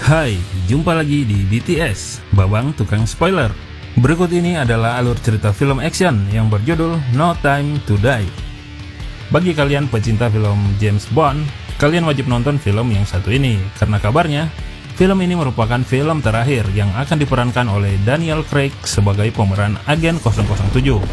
Hai, jumpa lagi di BTS, Babang Tukang Spoiler. Berikut ini adalah alur cerita film action yang berjudul No Time to Die. Bagi kalian pecinta film James Bond, kalian wajib nonton film yang satu ini, karena kabarnya film ini merupakan film terakhir yang akan diperankan oleh Daniel Craig sebagai pemeran agen 007.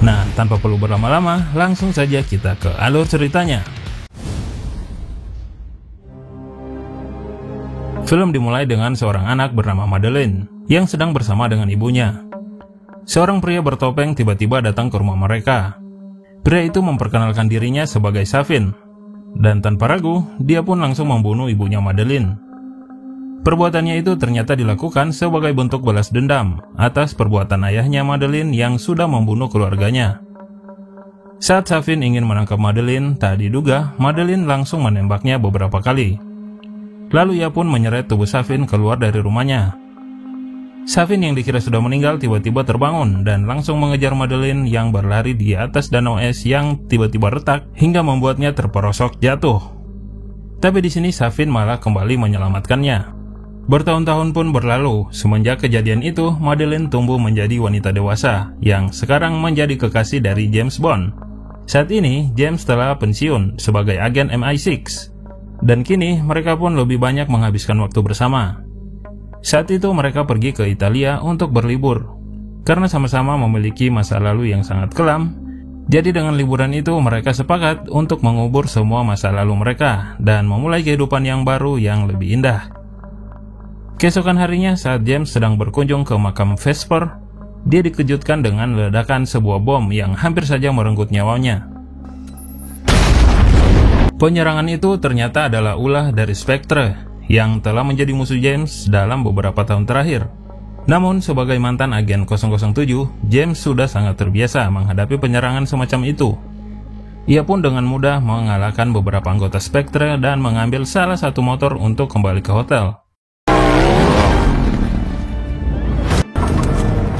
Nah, tanpa perlu berlama-lama, langsung saja kita ke alur ceritanya. Film dimulai dengan seorang anak bernama Madeline yang sedang bersama dengan ibunya. Seorang pria bertopeng tiba-tiba datang ke rumah mereka. Pria itu memperkenalkan dirinya sebagai Savin, dan tanpa ragu, dia pun langsung membunuh ibunya Madeline. Perbuatannya itu ternyata dilakukan sebagai bentuk balas dendam atas perbuatan ayahnya Madeline yang sudah membunuh keluarganya. Saat Savin ingin menangkap Madeline, tak diduga Madeline langsung menembaknya beberapa kali. Lalu ia pun menyeret tubuh Savin keluar dari rumahnya. Savin yang dikira sudah meninggal tiba-tiba terbangun dan langsung mengejar Madeline yang berlari di atas danau es yang tiba-tiba retak hingga membuatnya terperosok jatuh. Tapi di sini Savin malah kembali menyelamatkannya. Bertahun-tahun pun berlalu, semenjak kejadian itu Madeline tumbuh menjadi wanita dewasa yang sekarang menjadi kekasih dari James Bond. Saat ini James telah pensiun sebagai agen MI6. Dan kini mereka pun lebih banyak menghabiskan waktu bersama. Saat itu mereka pergi ke Italia untuk berlibur. Karena sama-sama memiliki masa lalu yang sangat kelam, jadi dengan liburan itu mereka sepakat untuk mengubur semua masa lalu mereka dan memulai kehidupan yang baru yang lebih indah. Keesokan harinya saat James sedang berkunjung ke makam Vesper, dia dikejutkan dengan ledakan sebuah bom yang hampir saja merenggut nyawanya. Penyerangan itu ternyata adalah ulah dari Spectre yang telah menjadi musuh James dalam beberapa tahun terakhir. Namun sebagai mantan agen 007, James sudah sangat terbiasa menghadapi penyerangan semacam itu. Ia pun dengan mudah mengalahkan beberapa anggota Spectre dan mengambil salah satu motor untuk kembali ke hotel.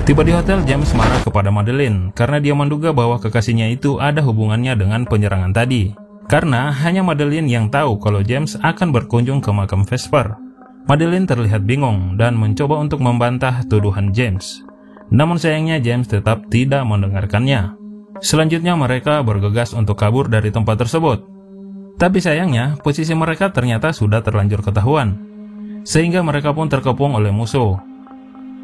Tiba di hotel, James marah kepada Madeline karena dia menduga bahwa kekasihnya itu ada hubungannya dengan penyerangan tadi. Karena hanya Madeline yang tahu kalau James akan berkunjung ke makam Vesper. Madeline terlihat bingung dan mencoba untuk membantah tuduhan James. Namun sayangnya James tetap tidak mendengarkannya. Selanjutnya mereka bergegas untuk kabur dari tempat tersebut. Tapi sayangnya posisi mereka ternyata sudah terlanjur ketahuan, sehingga mereka pun terkepung oleh musuh.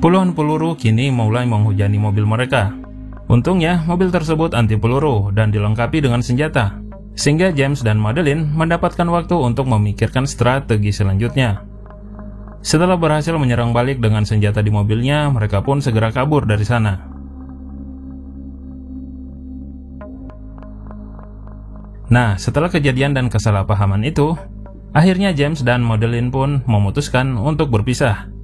Puluhan peluru kini mulai menghujani mobil mereka. Untungnya mobil tersebut anti peluru dan dilengkapi dengan senjata, sehingga James dan Madeline mendapatkan waktu untuk memikirkan strategi selanjutnya. Setelah berhasil menyerang balik dengan senjata di mobilnya, mereka pun segera kabur dari sana. Nah, setelah kejadian dan kesalahpahaman itu, akhirnya James dan Madeline pun memutuskan untuk berpisah.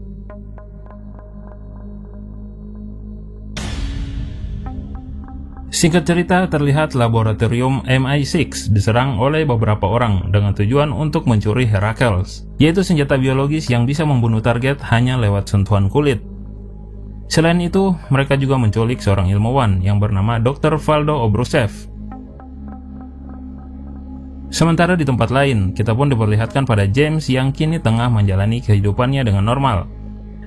Singkat cerita, terlihat laboratorium MI6 diserang oleh beberapa orang dengan tujuan untuk mencuri Heracles, yaitu senjata biologis yang bisa membunuh target hanya lewat sentuhan kulit. Selain itu, mereka juga menculik seorang ilmuwan yang bernama Dr. Valdo Obruchev. Sementara di tempat lain, kita pun diperlihatkan pada James yang kini tengah menjalani kehidupannya dengan normal.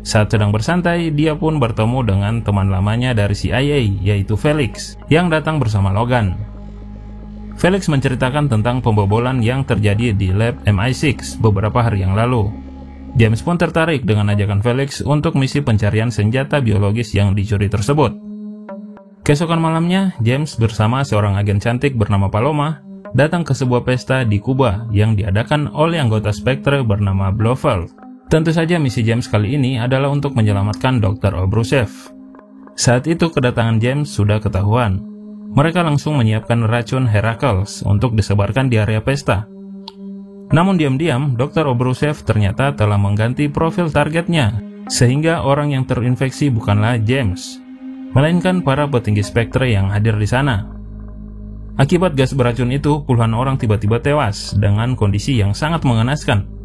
Saat sedang bersantai, dia pun bertemu dengan teman lamanya dari CIA, yaitu Felix, yang datang bersama Logan. Felix menceritakan tentang pembobolan yang terjadi di lab MI6 beberapa hari yang lalu. James pun tertarik dengan ajakan Felix untuk misi pencarian senjata biologis yang dicuri tersebut. Keesokan malamnya, James bersama seorang agen cantik bernama Paloma datang ke sebuah pesta di Kuba yang diadakan oleh anggota Spectre bernama Blofeld. Tentu saja misi James kali ini adalah untuk menyelamatkan Dr. Obruchev. Saat itu kedatangan James sudah ketahuan. Mereka langsung menyiapkan racun Heracles untuk disebarkan di area pesta. Namun diam-diam, Dr. Obruchev ternyata telah mengganti profil targetnya, sehingga orang yang terinfeksi bukanlah James, melainkan para petinggi Spectre yang hadir di sana. Akibat gas beracun itu, puluhan orang tiba-tiba tewas dengan kondisi yang sangat mengenaskan.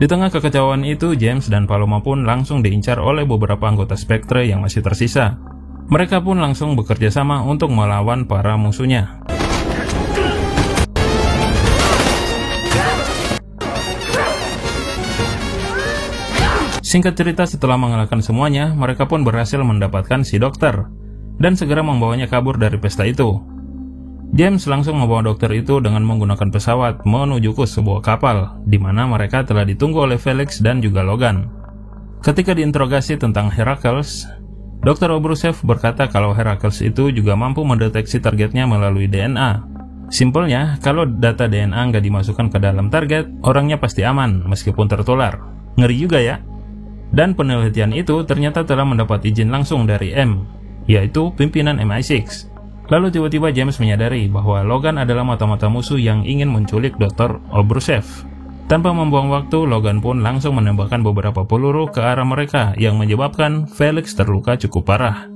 Di tengah kekecewaan itu, James dan Paloma pun langsung diincar oleh beberapa anggota Spectre yang masih tersisa. Mereka pun langsung bekerja sama untuk melawan para musuhnya. Singkat cerita, setelah mengalahkan semuanya, mereka pun berhasil mendapatkan si dokter dan segera membawanya kabur dari pesta itu. James langsung membawa dokter itu dengan menggunakan pesawat menuju ke sebuah kapal, di mana mereka telah ditunggu oleh Felix dan juga Logan. Ketika diinterogasi tentang Heracles, Dr. Obrushev berkata kalau Heracles itu juga mampu mendeteksi targetnya melalui DNA. Simpelnya, kalau data DNA nggak dimasukkan ke dalam target, orangnya pasti aman meskipun tertular. Ngeri juga ya? Dan penelitian itu ternyata telah mendapat izin langsung dari M, yaitu pimpinan MI6. Lalu tiba-tiba James menyadari bahwa Logan adalah mata-mata musuh yang ingin menculik Dr. Obrushev. Tanpa membuang waktu, Logan pun langsung menembakkan beberapa peluru ke arah mereka yang menyebabkan Felix terluka cukup parah.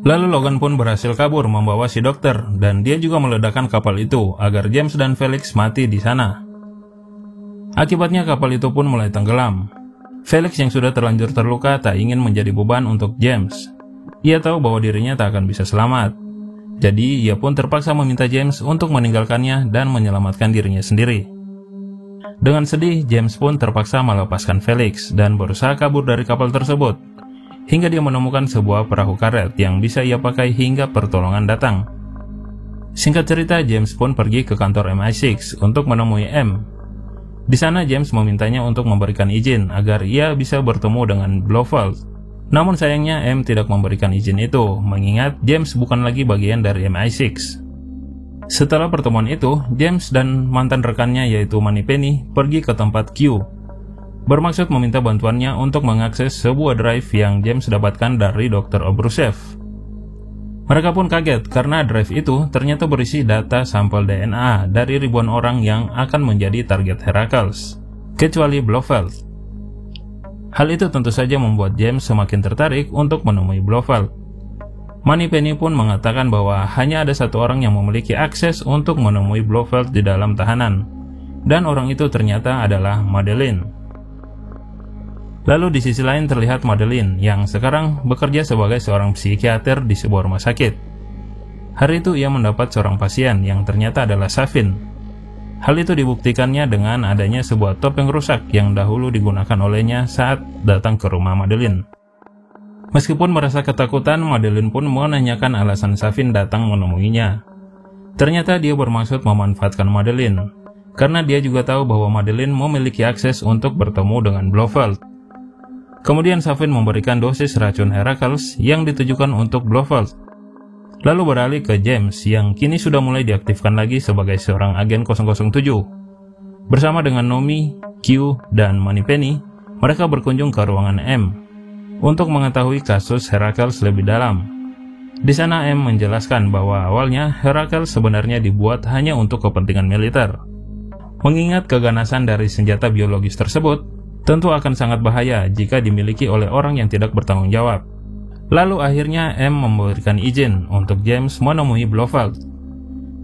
Lalu Logan pun berhasil kabur membawa si dokter, dan dia juga meledakkan kapal itu agar James dan Felix mati di sana. Akibatnya kapal itu pun mulai tenggelam. Felix yang sudah terlanjur terluka tak ingin menjadi beban untuk James. Ia tahu bahwa dirinya tak akan bisa selamat. Jadi ia pun terpaksa meminta James untuk meninggalkannya dan menyelamatkan dirinya sendiri. Dengan sedih, James pun terpaksa melepaskan Felix dan berusaha kabur dari kapal tersebut, hingga dia menemukan sebuah perahu karet yang bisa ia pakai hingga pertolongan datang. Singkat cerita, James pun pergi ke kantor MI6 untuk menemui M. Di sana James memintanya untuk memberikan izin agar ia bisa bertemu dengan Blofeld. Namun sayangnya M tidak memberikan izin itu, mengingat James bukan lagi bagian dari MI6. Setelah pertemuan itu, James dan mantan rekannya yaitu Moneypenny pergi ke tempat Q, bermaksud meminta bantuannya untuk mengakses sebuah drive yang James dapatkan dari Dr. Obrushev. Mereka pun kaget karena drive itu ternyata berisi data sampel DNA dari ribuan orang yang akan menjadi target Heracles, kecuali Blofeld. Hal itu tentu saja membuat James semakin tertarik untuk menemui Blofeld. Moneypenny pun mengatakan bahwa hanya ada satu orang yang memiliki akses untuk menemui Blofeld di dalam tahanan, dan orang itu ternyata adalah Madeleine. Lalu di sisi lain terlihat Madeleine yang sekarang bekerja sebagai seorang psikiater di sebuah rumah sakit. Hari itu ia mendapat seorang pasien yang ternyata adalah Safin. Hal itu dibuktikannya dengan adanya sebuah topeng rusak yang dahulu digunakan olehnya saat datang ke rumah Madeleine. Meskipun merasa ketakutan, Madeleine pun menanyakan alasan Safin datang menemuinya. Ternyata dia bermaksud memanfaatkan Madeleine, karena dia juga tahu bahwa Madeleine memiliki akses untuk bertemu dengan Blofeld. Kemudian Safin memberikan dosis racun Heracles yang ditujukan untuk Blofeld. Lalu beralih ke James yang kini sudah mulai diaktifkan lagi sebagai seorang agen 007. Bersama dengan Nomi, Q, dan Moneypenny, mereka berkunjung ke ruangan M untuk mengetahui kasus Heracles lebih dalam. Di sana M menjelaskan bahwa awalnya Heracles sebenarnya dibuat hanya untuk kepentingan militer. Mengingat keganasan dari senjata biologis tersebut, tentu akan sangat bahaya jika dimiliki oleh orang yang tidak bertanggung jawab. Lalu akhirnya M memberikan izin untuk James menemui Blofeld.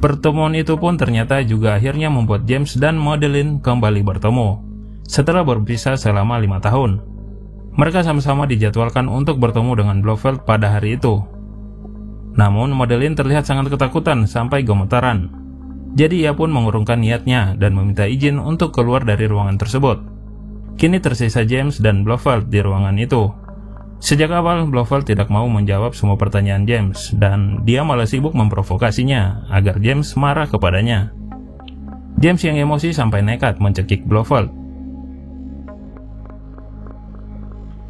Pertemuan itu pun ternyata juga akhirnya membuat James dan Madeleine kembali bertemu, setelah berpisah selama 5 tahun. Mereka sama-sama dijadwalkan untuk bertemu dengan Blofeld pada hari itu. Namun Madeleine terlihat sangat ketakutan sampai gemetaran. Jadi ia pun mengurungkan niatnya dan meminta izin untuk keluar dari ruangan tersebut. Kini tersisa James dan Blofeld di ruangan itu. Sejak awal Blofeld tidak mau menjawab semua pertanyaan James, dan dia malah sibuk memprovokasinya agar James marah kepadanya. James yang emosi sampai nekat mencekik Blofeld.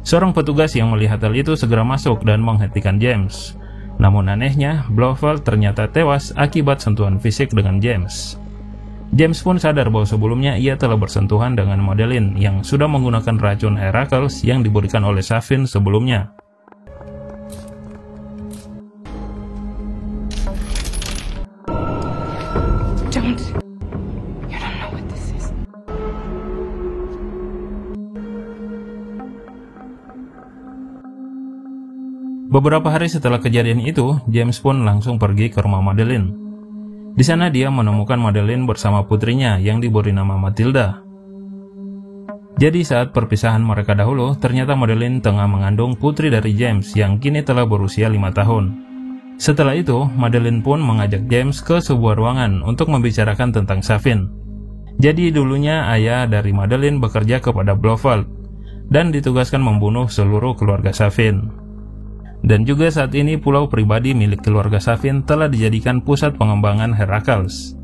Seorang petugas yang melihat hal itu segera masuk dan menghentikan James. Namun anehnya, Blofeld ternyata tewas akibat sentuhan fisik dengan James. James pun sadar bahwa sebelumnya ia telah bersentuhan dengan Madeleine yang sudah menggunakan racun Heracles yang diberikan oleh Safin sebelumnya. Beberapa hari setelah kejadian itu, James pun langsung pergi ke rumah Madeleine. Di sana dia menemukan Madeleine bersama putrinya yang diberi nama Matilda. Jadi saat perpisahan mereka dahulu, ternyata Madeleine tengah mengandung putri dari James yang kini telah berusia 5 tahun. Setelah itu, Madeleine pun mengajak James ke sebuah ruangan untuk membicarakan tentang Safin. Jadi dulunya ayah dari Madeleine bekerja kepada Blofeld. dan ditugaskan membunuh seluruh keluarga Safin. Dan juga saat ini pulau pribadi milik keluarga Safin telah dijadikan pusat pengembangan Heracles.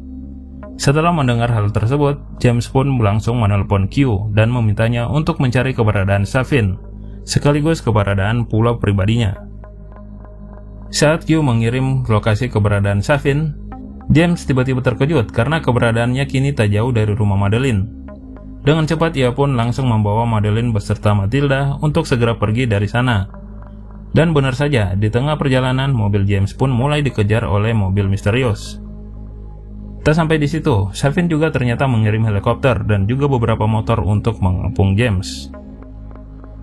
Setelah mendengar hal tersebut, James pun langsung menelpon Q dan memintanya untuk mencari keberadaan Safin, sekaligus keberadaan pulau pribadinya. Saat Q mengirim lokasi keberadaan Safin, James tiba-tiba terkejut karena keberadaannya kini tak jauh dari rumah Madeline. Dengan cepat ia pun langsung membawa Madeline beserta Matilda untuk segera pergi dari sana. Dan benar saja, di tengah perjalanan mobil James pun mulai dikejar oleh mobil misterius. Tak sampai di situ, Safin juga ternyata mengirim helikopter dan juga beberapa motor untuk mengepung James.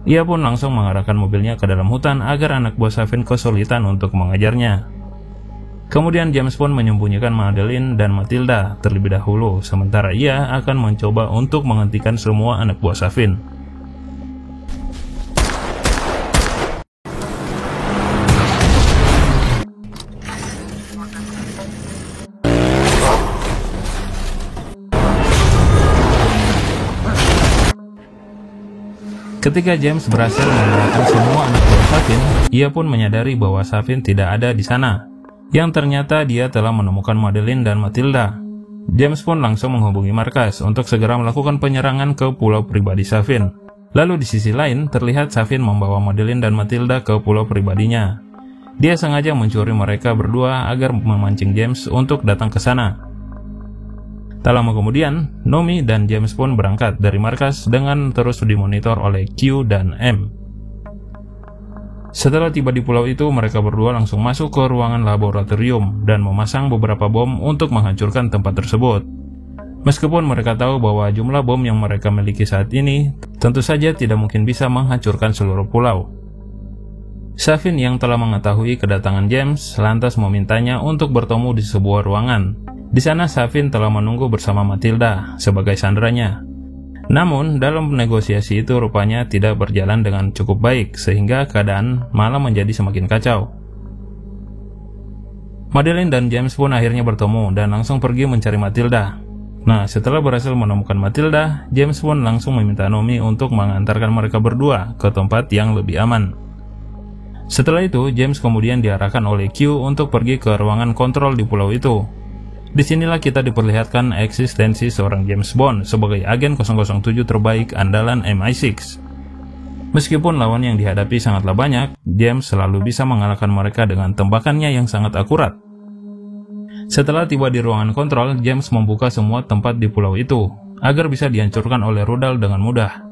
Ia pun langsung mengarahkan mobilnya ke dalam hutan agar anak buah Safin kesulitan untuk mengejarnya. Kemudian James pun menyembunyikan Madeline dan Matilda terlebih dahulu, sementara ia akan mencoba untuk menghentikan semua anak buah Safin. Ketika James berhasil mengalahkan semua anak buah Safin, ia pun menyadari bahwa Safin tidak ada di sana. Yang ternyata dia telah menemukan Madeline dan Matilda. James pun langsung menghubungi markas untuk segera melakukan penyerangan ke pulau pribadi Safin. Lalu di sisi lain, terlihat Safin membawa Madeline dan Matilda ke pulau pribadinya. Dia sengaja mencuri mereka berdua agar memancing James untuk datang ke sana. Tak lama kemudian, Nomi dan James pun berangkat dari markas dengan terus dimonitor oleh Q dan M. Setelah tiba di pulau itu, mereka berdua langsung masuk ke ruangan laboratorium dan memasang beberapa bom untuk menghancurkan tempat tersebut. Meskipun mereka tahu bahwa jumlah bom yang mereka miliki saat ini tentu saja tidak mungkin bisa menghancurkan seluruh pulau. Safin yang telah mengetahui kedatangan James lantas memintanya untuk bertemu di sebuah ruangan. Di sana Safin telah menunggu bersama Matilda sebagai sandranya. Namun, dalam negosiasi itu rupanya tidak berjalan dengan cukup baik, sehingga keadaan malah menjadi semakin kacau. Madeline dan James pun akhirnya bertemu dan langsung pergi mencari Matilda. Nah, setelah berhasil menemukan Matilda, James pun langsung meminta Nomi untuk mengantarkan mereka berdua ke tempat yang lebih aman. Setelah itu, James kemudian diarahkan oleh Q untuk pergi ke ruangan kontrol di pulau itu. Disinilah kita diperlihatkan eksistensi seorang James Bond sebagai agen 007 terbaik andalan MI6. Meskipun lawan yang dihadapi sangatlah banyak, James selalu bisa mengalahkan mereka dengan tembakannya yang sangat akurat. Setelah tiba di ruangan kontrol, James membuka semua tempat di pulau itu agar bisa dihancurkan oleh rudal dengan mudah.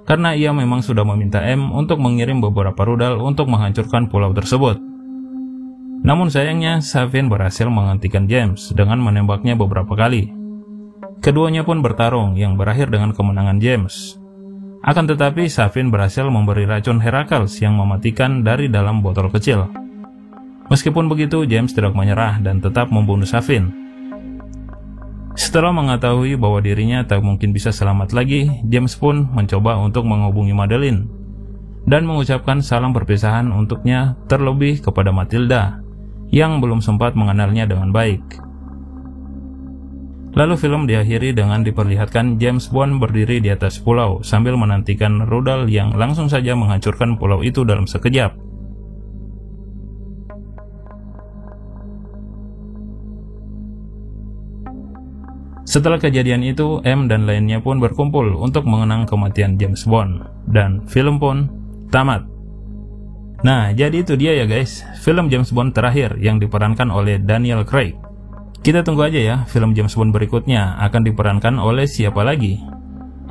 Karena ia memang sudah meminta M untuk mengirim beberapa rudal untuk menghancurkan pulau tersebut. Namun sayangnya, Safin berhasil menghentikan James dengan menembaknya beberapa kali. Keduanya pun bertarung yang berakhir dengan kemenangan James. Akan tetapi, Safin berhasil memberi racun Heracles yang mematikan dari dalam botol kecil. Meskipun begitu, James tidak menyerah dan tetap membunuh Safin. Setelah mengetahui bahwa dirinya tak mungkin bisa selamat lagi, James pun mencoba untuk menghubungi Madeline dan mengucapkan salam perpisahan untuknya, terlebih kepada Matilda yang belum sempat mengenalnya dengan baik. Lalu film diakhiri dengan diperlihatkan James Bond berdiri di atas pulau sambil menantikan rudal yang langsung saja menghancurkan pulau itu dalam sekejap. Setelah kejadian itu, M dan lainnya pun berkumpul untuk mengenang kematian James Bond, dan film pun tamat. Nah, jadi itu dia ya guys, film James Bond terakhir yang diperankan oleh Daniel Craig. Kita tunggu aja ya, film James Bond berikutnya akan diperankan oleh siapa lagi.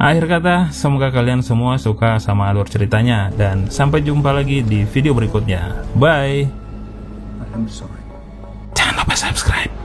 Akhir kata, semoga kalian semua suka sama alur ceritanya, dan sampai jumpa lagi di video berikutnya. Bye! Jangan lupa subscribe.